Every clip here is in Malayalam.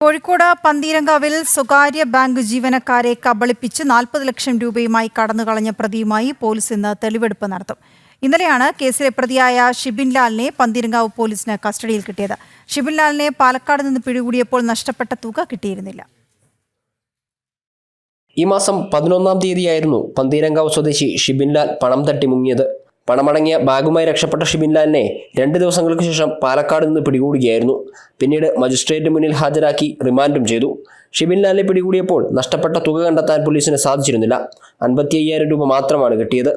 കോഴിക്കോട് പന്തീരങ്കാവിൽ സ്വകാര്യ ബാങ്ക് ജീവനക്കാരെ കബളിപ്പിച്ച് 40 ലക്ഷം രൂപയുമായി കടന്നുകളഞ്ഞ പ്രതിയുമായി പോലീസ് ഇന്ന് തെളിവെടുപ്പ് നടത്തും. ഇന്നലെയാണ് കേസിലെ പ്രതിയായ ഷിബിൻലാലിനെ പന്തീരങ്കാവ് പോലീസിന് കസ്റ്റഡിയിൽ കിട്ടിയത്. ഷിബിൻലാലിനെ പാലക്കാട് നിന്ന് പിടികൂടിയപ്പോൾ നഷ്ടപ്പെട്ട തുക കിട്ടിയിരുന്നില്ല. ഈ മാസം 11-ാം തീയതിയായിരുന്നു പന്തീരങ്കാവ് സ്വദേശി ഷിബിൻലാൽ പണം തട്ടി മുങ്ങിയത്. പണമടങ്ങിയ ബാഗുമായി രക്ഷപ്പെട്ട ഷിബിൻലാലിനെ 2 ദിവസങ്ങൾക്ക് ശേഷം പാലക്കാട് നിന്ന് പിടികൂടുകയായിരുന്നു. പിന്നീട് മജിസ്ട്രേറ്റ് മുന്നിൽ ഹാജരാക്കി റിമാൻഡും ചെയ്തു. ഷിബിൻലാലിനെ പിടികൂടിയപ്പോൾ നഷ്ടപ്പെട്ട തുക കണ്ടെത്താൻ പോലീസിന് സാധിച്ചിരുന്നില്ല. 55,000 രൂപ മാത്രമാണ് കിട്ടിയത്.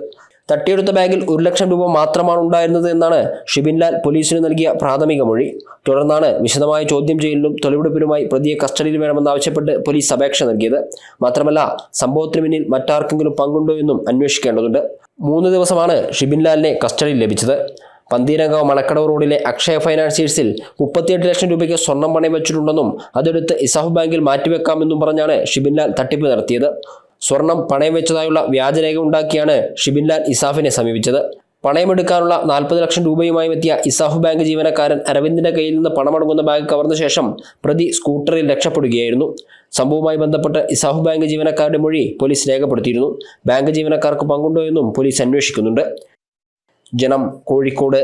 തട്ടിയെടുത്ത ബാഗിൽ 1 ലക്ഷം രൂപ മാത്രമാണ് ഉണ്ടായിരുന്നത് എന്നാണ് ഷിബിൻലാൽ പോലീസിന് നൽകിയ പ്രാഥമിക മൊഴി. തുടർന്നാണ് വിശദമായ ചോദ്യം ചെയ്യലിനും തെളിവെടുപ്പിനുമായി പ്രതിയെ കസ്റ്റഡിയിൽ വേണമെന്നാവശ്യപ്പെട്ട് പോലീസ് അപേക്ഷ നൽകിയത്. മാത്രമല്ല, സംഭവത്തിന് പിന്നിൽ മറ്റാർക്കെങ്കിലും പങ്കുണ്ടോ എന്നും അന്വേഷിക്കേണ്ടതുണ്ട്. 3 ദിവസമാണ് ഷിബിൻലാലിനെ കസ്റ്റഡിയിൽ ലഭിച്ചത്. പന്തീരങ്കാവ് മണക്കടവ് റോഡിലെ അക്ഷയ ഫൈനാൻസിയേഴ്സിൽ 38 ലക്ഷം രൂപയ്ക്ക് സ്വർണം പണയം വെച്ചിട്ടുണ്ടെന്നും അതെടുത്ത് ഇസാഫ് ബാങ്കിൽ മാറ്റിവെക്കാമെന്നും പറഞ്ഞാണ് ഷിബിൻലാൽ തട്ടിപ്പ് നടത്തിയത്. സ്വർണം പണയം വെച്ചതായുള്ള വ്യാജരേഖ ഉണ്ടാക്കിയാണ് ഷിബിൻലാൽ ഇസാഫിനെ സമീപിച്ചത്. പണയമെടുക്കാനുള്ള 40 ലക്ഷം രൂപയുമായി എത്തിയ ഇസാഫ് ബാങ്ക് ജീവനക്കാരൻ അരവിന്ദിന്റെ കയ്യിൽ നിന്ന് പണമടങ്ങുന്ന ബാഗ് കവർന്ന ശേഷം പ്രതി സ്കൂട്ടറിൽ രക്ഷപ്പെടുകയായിരുന്നു. സംഭവവുമായി ബന്ധപ്പെട്ട് ഇസാഫ് ബാങ്ക് ജീവനക്കാരുടെ മൊഴി പോലീസ് രേഖപ്പെടുത്തിയിരുന്നു. ബാങ്ക് ജീവനക്കാർക്ക് പങ്കുണ്ടോ എന്നും പോലീസ് അന്വേഷിക്കുന്നുണ്ട്. ജനം, കോഴിക്കോട്.